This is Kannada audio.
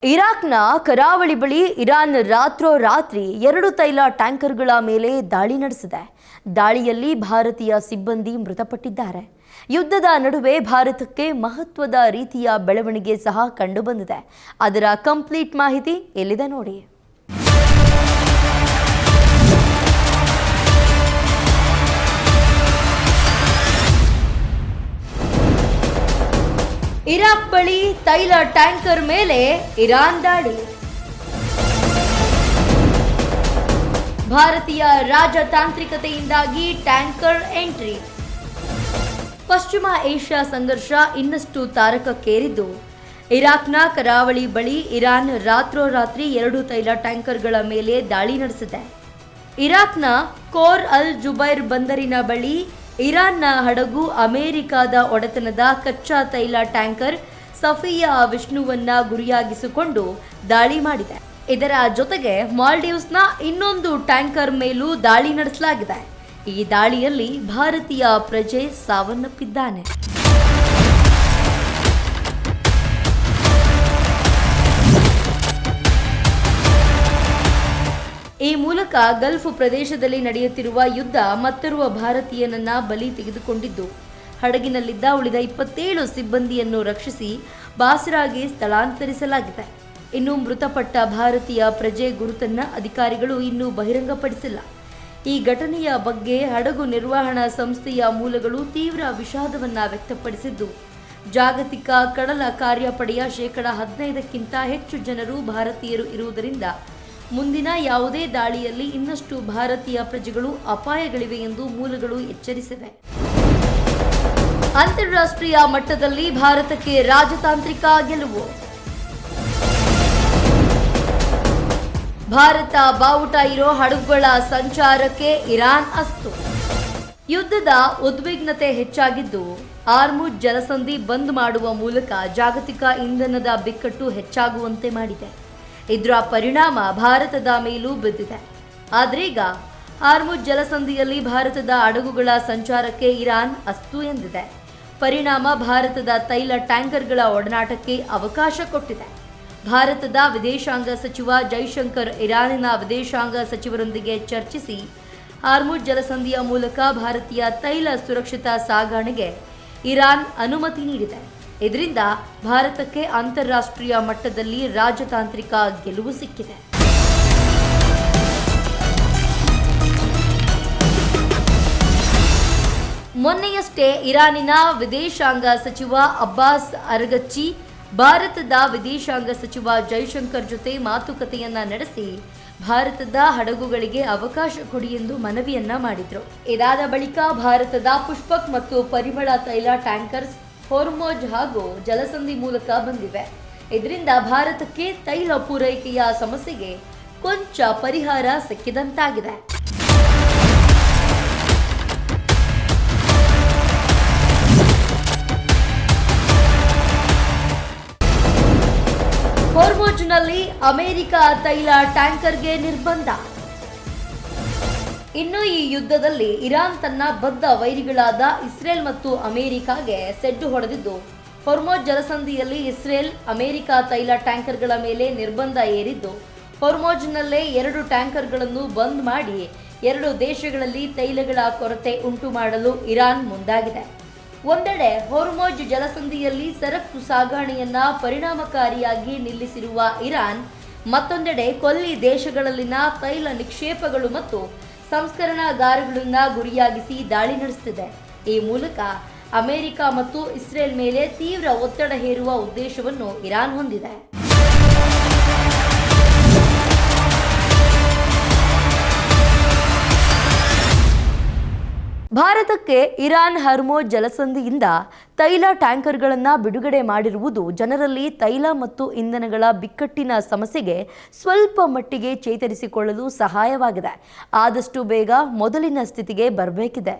ಇರಾಕ್ನ ಕರಾವಳಿ ಬಳಿ ಇರಾನ್ ರಾತ್ರೋರಾತ್ರಿ 2 ತೈಲ ಟ್ಯಾಂಕರ್ಗಳ ಮೇಲೆ ದಾಳಿ ನಡೆಸಿದೆ. ದಾಳಿಯಲ್ಲಿ ಭಾರತೀಯ ಸಿಬ್ಬಂದಿ ಮೃತಪಟ್ಟಿದ್ದಾರೆ. ಯುದ್ಧದ ನಡುವೆ ಭಾರತಕ್ಕೆ ಮಹತ್ವದ ರೀತಿಯ ಬೆಳವಣಿಗೆ ಸಹ ಕಂಡುಬಂದಿದೆ. ಅದರ ಕಂಪ್ಲೀಟ್ ಮಾಹಿತಿ ಎಲ್ಲಿದೆ ನೋಡಿ. ಇರಾಕ್ ಬಳಿ ತೈಲ ಟ್ಯಾಂಕರ್ ಮೇಲೆ ಇರಾನ್ ದಾಳಿ. ಭಾರತೀಯ ರಾಜತಾಂತ್ರಿಕತೆಯಿಂದಾಗಿ ಟ್ಯಾಂಕರ್ ಎಂಟ್ರಿ. ಪಶ್ಚಿಮ ಏಷ್ಯಾ ಸಂಘರ್ಷ ಇನ್ನಷ್ಟು ತಾರಕಕ್ಕೇರಿದ್ದು, ಇರಾಕ್ನ ಕರಾವಳಿ ಬಳಿ ಇರಾನ್ ರಾತ್ರೋರಾತ್ರಿ 2 ತೈಲ ಟ್ಯಾಂಕರ್ಗಳ ಮೇಲೆ ದಾಳಿ ನಡೆಸಿದೆ. ಇರಾಕ್ನ ಕೋರ್ ಅಲ್ ಜುಬೈರ್ ಬಂದರಿನ ಬಳಿ ಇರಾನ್ನ ಹಡಗು ಅಮೆರಿಕದ ಒಡೆತನದ ಕಚ್ಚಾ ತೈಲ ಟ್ಯಾಂಕರ್ ಸಫಿಯಾ ವಿಷ್ಣುವನ್ನ ಗುರಿಯಾಗಿಸಿಕೊಂಡು ದಾಳಿ ಮಾಡಿದೆ. ಇದರ ಜೊತೆಗೆ ಮಾಲ್ಡೀವ್ಸ್ನ ಇನ್ನೊಂದು ಟ್ಯಾಂಕರ್ ಮೇಲೂ ದಾಳಿ ನಡೆಸಲಾಗಿದೆ. ಈ ದಾಳಿಯಲ್ಲಿ ಭಾರತೀಯ ಪ್ರಜೆ ಸಾವನ್ನಪ್ಪಿದ್ದಾನೆ. ಈ ಮೂಲಕ ಗಲ್ಫ್ ಪ್ರದೇಶದಲ್ಲಿ ನಡೆಯುತ್ತಿರುವ ಯುದ್ಧ ಮತ್ತೋರ್ವ ಭಾರತೀಯನನ್ನ ಬಲಿ ತೆಗೆದುಕೊಂಡಿದ್ದು, ಹಡಗಿನಲ್ಲಿದ್ದ ಉಳಿದ 27 ಸಿಬ್ಬಂದಿಯನ್ನು ರಕ್ಷಿಸಿ ಬಾಸ್ರಾಗೆ ಸ್ಥಳಾಂತರಿಸಲಾಗಿದೆ. ಇನ್ನು ಮೃತಪಟ್ಟ ಭಾರತೀಯ ಪ್ರಜೆ ಗುರುತನ್ನ ಅಧಿಕಾರಿಗಳು ಇನ್ನೂ ಬಹಿರಂಗಪಡಿಸಿಲ್ಲ. ಈ ಘಟನೆಯ ಬಗ್ಗೆ ಹಡಗು ನಿರ್ವಹಣಾ ಸಂಸ್ಥೆಯ ಮೂಲಗಳು ತೀವ್ರ ವಿಷಾದವನ್ನ ವ್ಯಕ್ತಪಡಿಸಿದ್ದು, ಜಾಗತಿಕ ಕಡಲ ಕಾರ್ಯಪಡೆಯ 15%ಕ್ಕಿಂತ ಹೆಚ್ಚು ಜನರು ಭಾರತೀಯರು ಇರುವುದರಿಂದ ಮುಂದಿನ ಯಾವುದೇ ದಾಳಿಯಲ್ಲಿ ಇನ್ನಷ್ಟು ಭಾರತೀಯ ಪ್ರಜೆಗಳು ಅಪಾಯಗಳಿವೆ ಎಂದು ಮೂಲಗಳು ಎಚ್ಚರಿಸಿವೆ. ಅಂತಾರಾಷ್ಟ್ರೀಯ ಮಟ್ಟದಲ್ಲಿ ಭಾರತಕ್ಕೆ ರಾಜತಾಂತ್ರಿಕ ಗೆಲುವು. ಭಾರತ ಬಾವುಟ ಇರೋ ಹಡಗುಗಳ ಸಂಚಾರಕ್ಕೆ ಇರಾನ್ ಅಸ್ತು. ಯುದ್ಧದ ಉದ್ವಿಗ್ನತೆ ಹೆಚ್ಚಾಗಿದ್ದು, ಹಾರ್ಮುಜ್ ಜಲಸಂಧಿ ಬಂದ್ ಮಾಡುವ ಮೂಲಕ ಜಾಗತಿಕ ಇಂಧನದ ಬಿಕ್ಕಟ್ಟು ಹೆಚ್ಚಾಗುವಂತೆ ಮಾಡಿದೆ. ಇದರ ಪರಿಣಾಮ ಭಾರತದ ಮೇಲೂ ಬಿದ್ದಿದೆ. ಆದ್ರೀಗ ಹಾರ್ಮುಜ್ ಜಲಸಂಧಿಯಲ್ಲಿ ಭಾರತದ ಹಡಗುಗಳ ಸಂಚಾರಕ್ಕೆ ಇರಾನ್ ಅಸ್ತು ಎಂದಿದೆ. ಪರಿಣಾಮ ಭಾರತದ ತೈಲ ಟ್ಯಾಂಕರ್ಗಳ ಒಡನಾಟಕ್ಕೆ ಅವಕಾಶ ಕೊಟ್ಟಿದೆ. ಭಾರತದ ವಿದೇಶಾಂಗ ಸಚಿವ ಜೈಶಂಕರ್ ಇರಾನಿನ ವಿದೇಶಾಂಗ ಸಚಿವರೊಂದಿಗೆ ಚರ್ಚಿಸಿ ಹಾರ್ಮುಜ್ ಜಲಸಂಧಿಯ ಮೂಲಕ ಭಾರತೀಯ ತೈಲ ಸುರಕ್ಷಿತ ಸಾಗಣೆಗೆ ಇರಾನ್ ಅನುಮತಿ ನೀಡಿದೆ. ಇದರಿಂದ ಭಾರತಕ್ಕೆ ಅಂತಾರಾಷ್ಟ್ರೀಯ ಮಟ್ಟದಲ್ಲಿ ರಾಜತಾಂತ್ರಿಕ ಗೆಲುವು ಸಿಕ್ಕಿದೆ. ಮೊನ್ನೆಯಷ್ಟೇ ಇರಾನಿನ ವಿದೇಶಾಂಗ ಸಚಿವ ಅಬ್ಬಾಸ್ ಅರಗಚ್ಚಿ ಭಾರತದ ವಿದೇಶಾಂಗ ಸಚಿವ ಜೈಶಂಕರ್ ಜೊತೆ ಮಾತುಕತೆಯನ್ನ ನಡೆಸಿ ಭಾರತದ ಹಡಗುಗಳಿಗೆ ಅವಕಾಶ ಕೊಡಿ ಎಂದು ಮನವಿಯನ್ನ ಮಾಡಿದ್ರು. ಇದಾದ ಬಳಿಕ ಭಾರತದ ಪುಷ್ಪಕ್ ಮತ್ತು ಪರಿಮಳ ತೈಲ ಟ್ಯಾಂಕರ್ಸ್ ಹೊರ್ಮುಜ್ ಹಾಗೂ ಜಲಸಂಧಿ ಮೂಲಕ ಬಂದಿವೆ. ಇದರಿಂದ ಭಾರತಕ್ಕೆ ತೈಲ ಪೂರೈಕೆಯ ಸಮಸ್ಯೆಗೆ ಕೊಂಚ ಪರಿಹಾರ ಸಿಕ್ಕಿದಂತಾಗಿದೆ. ಹೊರ್ಮುಜ್ನಲ್ಲಿ ಅಮೆರಿಕ ತೈಲ ಟ್ಯಾಂಕರ್ಗೆ ನಿರ್ಬಂಧ. ಇನ್ನು ಈ ಯುದ್ಧದಲ್ಲಿ ಇರಾನ್ ತನ್ನ ಬದ್ಧ ವೈರಿಗಳಾದ ಇಸ್ರೇಲ್ ಮತ್ತು ಅಮೆರಿಕಾಗೆ ಸೆಡ್ಡು ಹೊಡೆದಿದ್ದು, ಹೊರ್ಮುಜ್ ಜಲಸಂಧಿಯಲ್ಲಿ ಇಸ್ರೇಲ್ ಅಮೆರಿಕ ತೈಲ ಟ್ಯಾಂಕರ್ಗಳ ಮೇಲೆ ನಿರ್ಬಂಧ ಏರಿದ್ದು, ಹೊರ್ಮುಜ್ನಲ್ಲೇ 2 ಟ್ಯಾಂಕರ್ಗಳನ್ನು ಬಂದ್ ಮಾಡಿ 2 ದೇಶಗಳಲ್ಲಿ ತೈಲಗಳ ಕೊರತೆ ಉಂಟು ಮಾಡಲು ಇರಾನ್ ಮುಂದಾಗಿದೆ. ಒಂದೆಡೆ ಹೊರ್ಮುಜ್ ಜಲಸಂಧಿಯಲ್ಲಿ ಸರಕು ಸಾಗಣೆಯನ್ನ ಪರಿಣಾಮಕಾರಿಯಾಗಿ ನಿಲ್ಲಿಸಿರುವ ಇರಾನ್, ಮತ್ತೊಂದೆಡೆ ಕೊಲ್ಲಿ ದೇಶಗಳಲ್ಲಿನ ತೈಲ ನಿಕ್ಷೇಪಗಳು ಮತ್ತು ಸಂಸ್ಕರಣಾಗಾರಗಳನ್ನ ಗುರಿಯಾಗಿಸಿ ದಾಳಿ ನಡೆಸುತ್ತಿದೆ. ಈ ಮೂಲಕ ಅಮೆರಿಕ ಮತ್ತು ಇಸ್ರೇಲ್ ಮೇಲೆ ತೀವ್ರ ಒತ್ತಡ ಹೇರುವ ಉದ್ದೇಶವನ್ನು ಇರಾನ್ ಹೊಂದಿದೆ. ಭಾರತಕ್ಕೆ ಇರಾನ್ ಹಾರ್ಮುಜ್ ಜಲಸಂಧಿಯಿಂದ ತೈಲ ಟ್ಯಾಂಕರ್ಗಳನ್ನು ಬಿಡುಗಡೆ ಮಾಡಿರುವುದು ಜನರಲ್ಲಿ ತೈಲ ಮತ್ತು ಇಂಧನಗಳ ಬಿಕ್ಕಟ್ಟಿನ ಸಮಸ್ಯೆಗೆ ಸ್ವಲ್ಪ ಮಟ್ಟಿಗೆ ಚೇತರಿಸಿಕೊಳ್ಳಲು ಸಹಾಯವಾಗಿದೆ. ಆದಷ್ಟು ಬೇಗ ಮೊದಲಿನ ಸ್ಥಿತಿಗೆ ಬರಬೇಕಿದೆ.